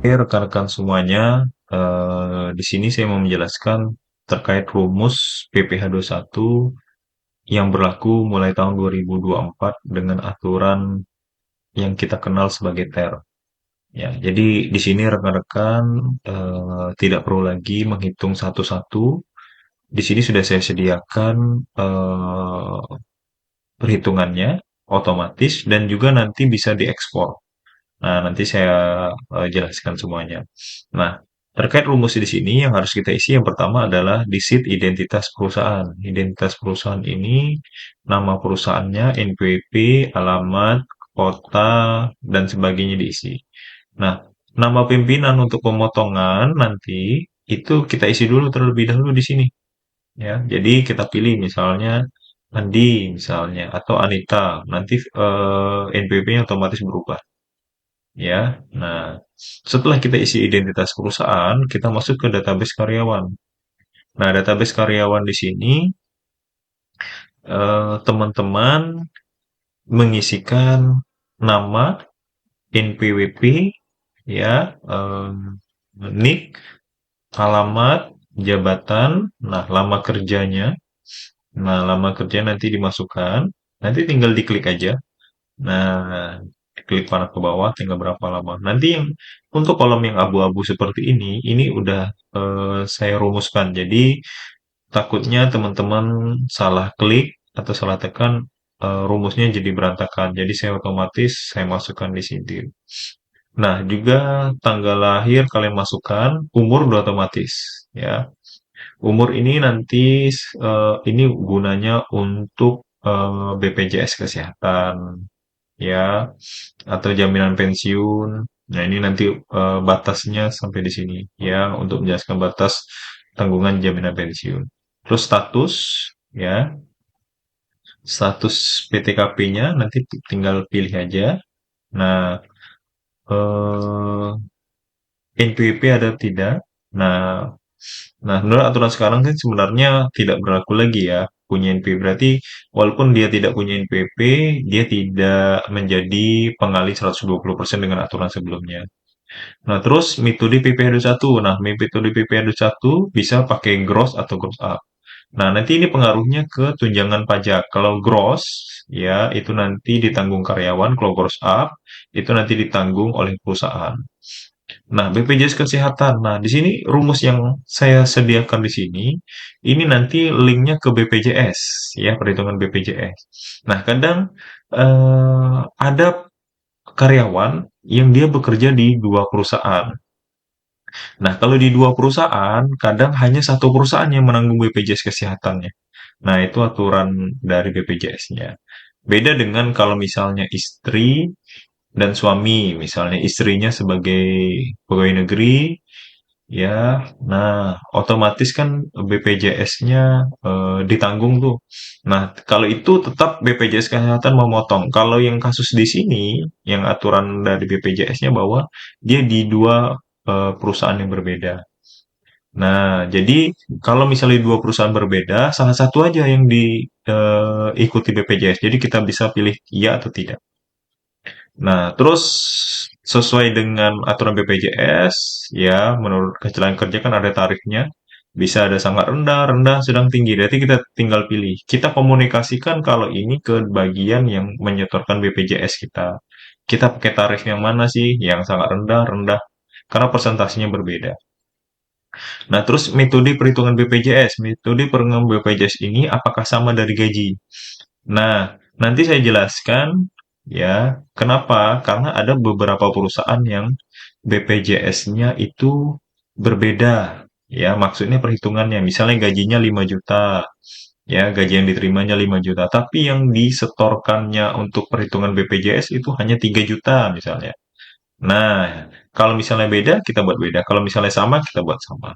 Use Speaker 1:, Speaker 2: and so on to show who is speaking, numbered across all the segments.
Speaker 1: Rekan-rekan semuanya, di sini saya mau menjelaskan terkait rumus PPh satu yang berlaku mulai tahun 2024 dengan aturan yang kita kenal sebagai TER. Ya, jadi di sini rekan-rekan tidak perlu lagi menghitung satu-satu. Di sini sudah saya sediakan perhitungannya otomatis dan juga nanti bisa diekspor. Nah, nanti saya jelaskan semuanya. Nah, terkait rumus di sini yang harus kita isi yang pertama adalah disit identitas perusahaan. Identitas perusahaan ini nama perusahaannya, NPWP, alamat, kota, dan sebagainya diisi. Nah, nama pimpinan untuk pemotongan nanti itu kita isi dulu terlebih dahulu di sini. Ya, jadi kita pilih misalnya Andi misalnya atau Anita. Nanti NPWP-nya otomatis berubah. Ya, nah setelah kita isi identitas perusahaan, kita masuk ke database karyawan. Nah, database karyawan di sini teman-teman mengisikan nama, NPWP, ya, NIK, alamat, jabatan, nah lama kerjanya. Nah, lama kerja nanti dimasukkan, nanti tinggal diklik aja. Nah, klik panah ke bawah tinggal berapa lama. Nanti yang untuk kolom yang abu-abu seperti ini udah saya rumuskan. Jadi takutnya teman-teman salah klik atau salah tekan rumusnya jadi berantakan. Jadi saya masukkan di sini. Nah, juga tanggal lahir kalian masukkan, umur udah otomatis ya. Umur ini nanti ini gunanya untuk BPJS kesehatan ya atau jaminan pensiun. Nah, ini nanti batasnya sampai di sini ya untuk menjelaskan batas tanggungan jaminan pensiun. Terus status ya, status PTKP-nya nanti tinggal pilih aja. Nah, eh, NPWP ada atau tidak? Nah, menurut aturan sekarang kan sebenarnya tidak berlaku lagi ya punya NPWP. Berarti walaupun dia tidak punya NPWP, dia tidak menjadi pengalih 120% dengan aturan sebelumnya. Nah, terus metode PPh satu. Nah, metode PPh satu bisa pakai gross atau gross up. Nah, nanti ini pengaruhnya ke tunjangan pajak. Kalau gross, ya, itu nanti ditanggung karyawan. Kalau gross up, itu nanti ditanggung oleh perusahaan. Nah, BPJS Kesehatan. Nah, di sini rumus yang saya sediakan di sini, ini nanti linknya ke BPJS, ya, perhitungan BPJS. Nah, kadang ada karyawan yang dia bekerja di dua perusahaan. Nah, kalau di dua perusahaan, kadang hanya satu perusahaan yang menanggung BPJS kesehatannya. Nah, itu aturan dari BPJS-nya. Beda dengan kalau misalnya istri dan suami, misalnya istrinya sebagai pegawai negeri, ya, nah otomatis kan BPJS-nya ditanggung tuh. Nah, kalau itu tetap BPJS Kesehatan memotong. Kalau yang kasus di sini, yang aturan dari BPJS-nya bahwa dia di dua perusahaan yang berbeda. Nah, jadi kalau misalnya dua perusahaan berbeda, salah satu aja yang diikuti BPJS. Jadi kita bisa pilih iya atau tidak. Nah, terus sesuai dengan aturan BPJS, ya menurut kecelakaan kerja kan ada tarifnya. Bisa ada sangat rendah, rendah, sedang, tinggi. Berarti kita tinggal pilih. Kita komunikasikan kalau ini ke bagian yang menyetorkan BPJS kita. Kita pakai tarif yang mana sih? Yang sangat rendah, rendah. Karena persentasenya berbeda. Nah, terus metode perhitungan BPJS. Metode perhitungan BPJS ini apakah sama dari gaji? Nah, nanti saya jelaskan ya, kenapa? Karena ada beberapa perusahaan yang BPJS-nya itu berbeda. Ya, maksudnya perhitungannya. Misalnya gajinya 5 juta. Ya, gaji yang diterimanya 5 juta. Tapi yang disetorkannya untuk perhitungan BPJS itu hanya 3 juta misalnya. Nah, kalau misalnya beda, kita buat beda. Kalau misalnya sama, kita buat sama.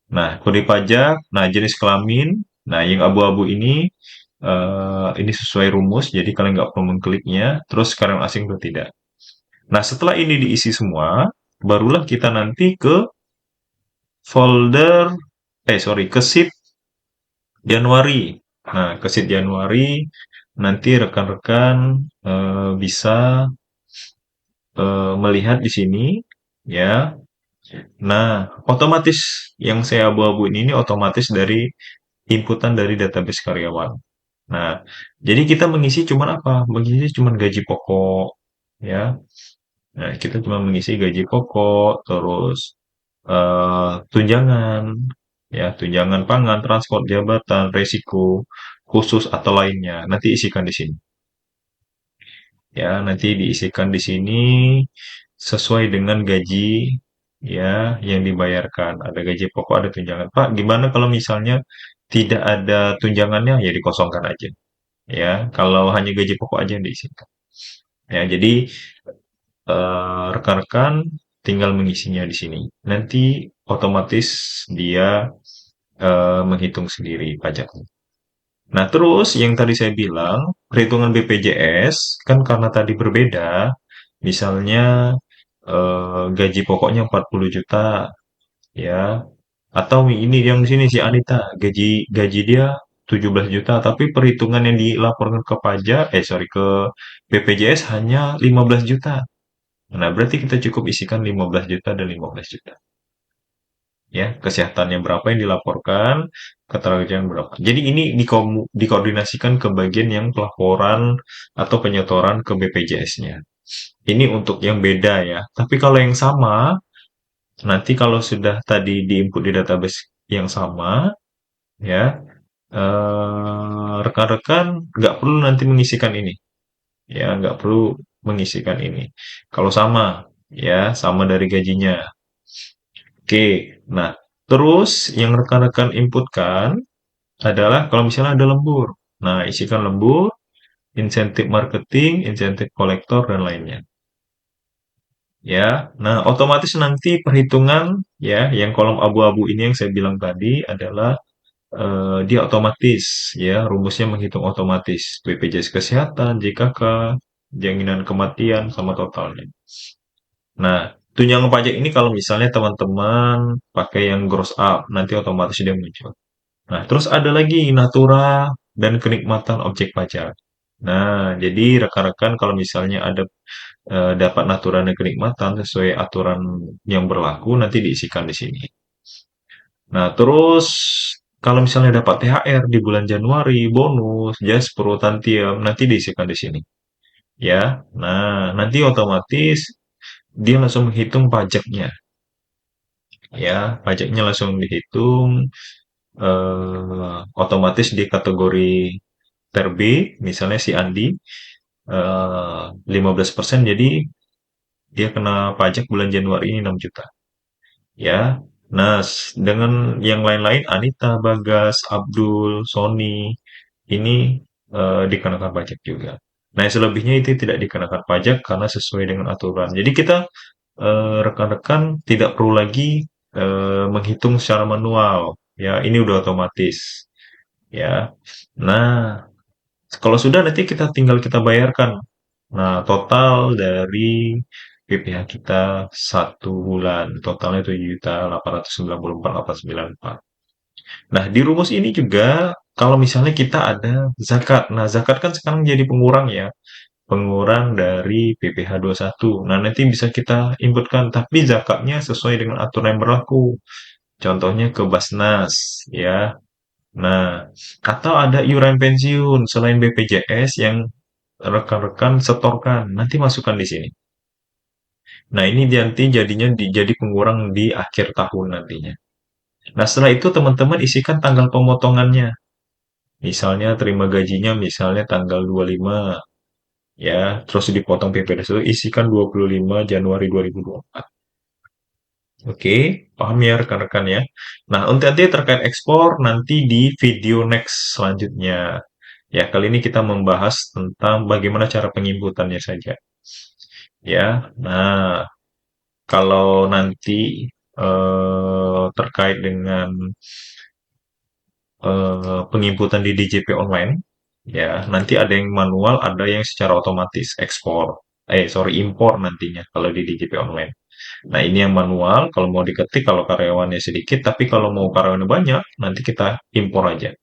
Speaker 1: Nah, kode pajak, nah jenis kelamin, nah yang abu-abu ini sesuai rumus, jadi kalian nggak perlu mengkliknya. Terus karyawan asing atau tidak. Nah, setelah ini diisi semua, barulah kita nanti ke folder, sorry, ke sheet Januari. Nah, ke sheet Januari, nanti rekan-rekan bisa melihat di sini. ya. Nah, otomatis yang saya abu-abuin ini otomatis dari inputan dari database karyawan. Nah, jadi kita mengisi cuman apa? Mengisi cuman gaji pokok, ya. Nah, kita cuma mengisi gaji pokok, terus tunjangan, ya, tunjangan pangan, transport, jabatan, resiko khusus atau lainnya. Nanti isikan di sini. Ya, nanti diisikan di sini sesuai dengan gaji ya yang dibayarkan. Ada gaji pokok, ada tunjangan. Pak, gimana kalau misalnya tidak ada tunjangannya? Ya dikosongkan aja. Ya, kalau hanya gaji pokok aja yang diisikan. Ya, jadi rekan-rekan tinggal mengisinya di sini. Nanti otomatis dia menghitung sendiri pajaknya. Nah, terus yang tadi saya bilang, perhitungan BPJS kan karena tadi berbeda, misalnya gaji pokoknya 40 juta, ya. Atau ini yang di sini si Anita, gaji gaji dia 17 juta, tapi perhitungan yang dilaporkan ke pajak, sorry, ke BPJS hanya 15 juta. Nah, berarti kita cukup isikan 15 juta dan 15 juta. Ya, kesehatannya berapa yang dilaporkan, keterangan berapa. Jadi ini dikoordinasikan ke bagian yang pelaporan atau penyetoran ke BPJS-nya. Ini untuk yang beda ya. Tapi kalau yang sama, nanti kalau sudah tadi diinput di database yang sama, ya, rekan-rekan nggak perlu nanti mengisikan ini. Ya, nggak perlu mengisikan ini. Kalau sama, ya, sama dari gajinya. Oke, nah, terus yang rekan-rekan inputkan adalah kalau misalnya ada lembur. Nah, isikan lembur, insentif marketing, insentif kolektor, dan lainnya. Ya, nah otomatis nanti perhitungan ya, yang kolom abu-abu ini yang saya bilang tadi adalah dia otomatis ya, rumusnya menghitung otomatis BPJS Kesehatan, JKK, jaminan kematian sama totalnya. Nah, tunjangan pajak ini kalau misalnya teman-teman pakai yang gross up, nanti otomatis dia muncul. Nah, terus ada lagi natura dan kenikmatan objek pajak. Nah, jadi rekan-rekan kalau misalnya ada dapat natura dan kenikmatan sesuai aturan yang berlaku nanti diisikan di sini. Nah, terus kalau misalnya dapat THR di bulan Januari, bonus, Jaspro, Tantiem, nanti diisikan di sini. Ya, nah nanti otomatis dia langsung menghitung pajaknya. Ya, pajaknya langsung dihitung, otomatis di kategori ter-B, misalnya si Andi, 15%, jadi dia kena pajak bulan Januari ini 6 juta. Ya, nah dengan yang lain-lain, Anita, Bagas, Abdul, Sony, ini dikenakan pajak juga. Nah, yang selebihnya itu tidak dikenakan pajak karena sesuai dengan aturan. Jadi kita rekan-rekan tidak perlu lagi menghitung secara manual. Ya, ini udah otomatis. Ya, nah kalau sudah nanti kita tinggal kita bayarkan. Nah, total dari PPh kita 1 bulan, totalnya 7.894.894. Nah, di rumus ini juga kalau misalnya kita ada zakat. Nah, zakat kan sekarang jadi pengurang ya, pengurang dari PPh satu. Nah, nanti bisa kita inputkan, tapi zakatnya sesuai dengan aturan yang berlaku. Contohnya ke Basnas, ya. Nah, atau ada iuran pensiun selain BPJS yang rekan-rekan setorkan, nanti masukkan di sini. Nah, ini nanti jadinya jadi pengurang di akhir tahun nantinya. Nah, setelah itu teman-teman isikan tanggal pemotongannya. Misalnya terima gajinya misalnya tanggal 25, ya, terus dipotong PPDS itu isikan 25 Januari 2024. Oke, paham ya rekan-rekan ya. Nah, untuk nanti terkait ekspor nanti di video next selanjutnya. Ya, kali ini kita membahas tentang bagaimana cara penginputannya saja. Ya, nah kalau nanti terkait dengan penginputan di DJP online, ya nanti ada yang manual, ada yang secara otomatis ekspor. Sorry, impor nantinya kalau di DJP online. Nah, ini yang manual, kalau mau diketik kalau karyawannya sedikit, tapi kalau mau karyawannya banyak, nanti kita impor aja.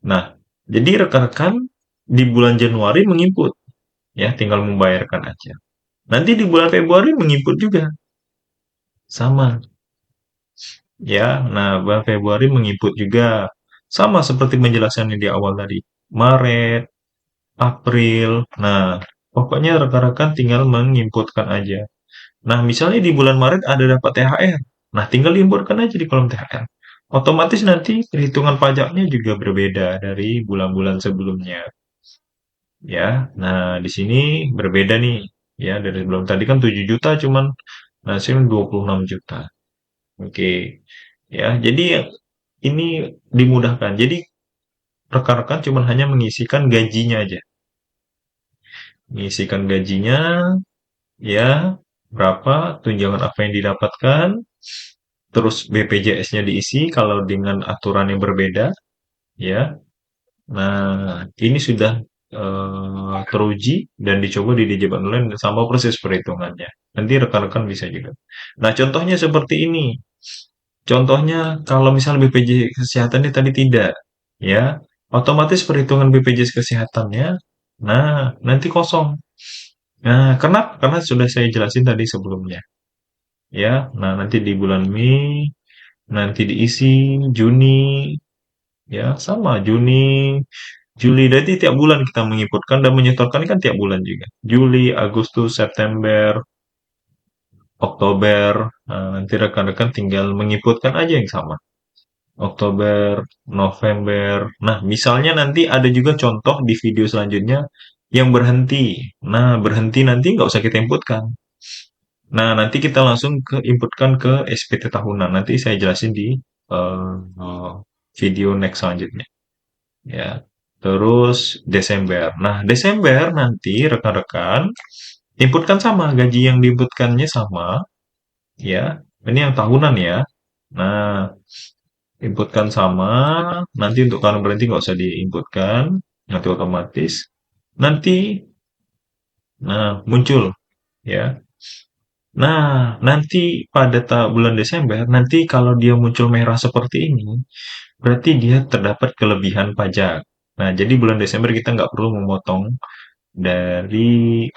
Speaker 1: Nah, jadi rekan-rekan di bulan Januari menginput, ya tinggal membayarkan aja. Nanti di bulan Februari menginput juga. sama ya. Nah, bulan Februari menginput juga sama seperti penjelasannya di awal tadi. Maret, April. Nah, pokoknya rekan-rekan tinggal menginputkan aja. Nah, misalnya di bulan Maret ada dapat THR. Nah, tinggal diinputkan aja di kolom THR. Otomatis nanti perhitungan pajaknya juga berbeda dari bulan-bulan sebelumnya. Ya, nah di sini berbeda nih. Ya, dari sebelum tadi kan 7 juta cuman hasil 26 juta. Oke. Ya, jadi ini dimudahkan. Jadi rekan-rekan cuman hanya mengisikan gajinya aja. Mengisikan gajinya, ya, berapa, tunjangan apa yang didapatkan, terus BPJS-nya diisi kalau dengan aturan yang berbeda, ya. Nah, ini sudah teruji dan dicoba di DJP Online sama proses perhitungannya. Nanti rekan-rekan bisa juga. Nah, contohnya seperti ini. Contohnya kalau misal BPJS kesehatannya tadi tidak, ya, otomatis perhitungan BPJS kesehatannya, nah, nanti kosong. Nah, kenapa? Karena sudah saya jelasin tadi sebelumnya. Ya, nah nanti di bulan Mei, nanti diisi Juni, ya sama Juni, Juli. Jadi tiap bulan kita menginputkan dan menyetorkan kan tiap bulan juga. Juli, Agustus, September, Oktober. Nah, nanti rekan-rekan tinggal menginputkan aja yang sama. Oktober, November. Nah, misalnya nanti ada juga contoh di video selanjutnya yang berhenti. Nah, berhenti nanti nggak usah kita inputkan. Nah, nanti kita langsung ke inputkan ke SPT tahunan. Nanti saya jelasin di eh, video next selanjutnya. Ya. Terus Desember. Nah, Desember nanti rekan-rekan inputkan sama, gaji yang diinputkannya sama, ya. Ini yang tahunan ya. Nah, inputkan sama. Nanti untuk karena berhenti nggak usah diinputkan, nanti otomatis. Nanti, nah muncul ya. Nah, nanti pada bulan Desember, nanti kalau dia muncul merah seperti ini, berarti dia terdapat kelebihan pajak. Nah, jadi bulan Desember kita nggak perlu memotong dari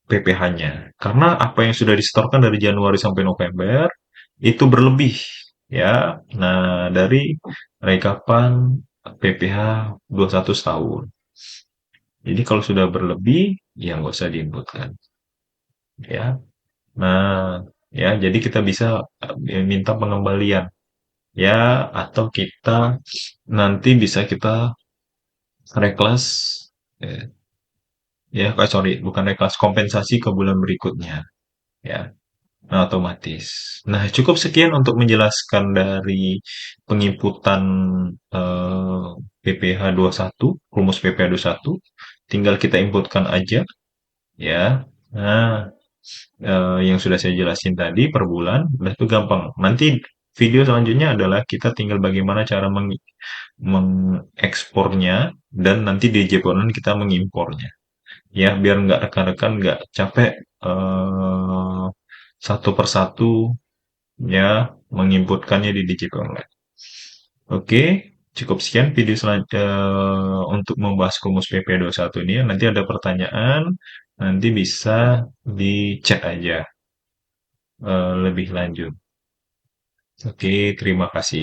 Speaker 1: PPh-nya. Karena apa yang sudah disetorkan dari Januari sampai November, itu berlebih. Ya, nah dari rekapan PPh 21 tahun. Jadi kalau sudah berlebih, ya nggak usah diinputkan. Ya, nah, ya, jadi kita bisa minta pengembalian, ya, atau kita nanti bisa kita reklas, eh, ya, sorry, bukan reklas, kompensasi ke bulan berikutnya, ya, nah, otomatis. Nah, cukup sekian untuk menjelaskan dari penginputan PPh satu, rumus PPh satu, tinggal kita inputkan aja, ya. Nah, yang sudah saya jelasin tadi per bulan, udah itu gampang. Nanti video selanjutnya adalah kita tinggal bagaimana cara mengekspornya dan nanti di Jeponen kita mengimpornya. Ya, biar nggak rekan-rekan nggak capek eh, satu persatu ya menginputkannya di DJP Online. Oke, cukup sekian video selanjutnya untuk membahas Kumus PP21 ini. Nanti ada pertanyaan, nanti bisa di chat aja lebih lanjut. Oke, terima kasih.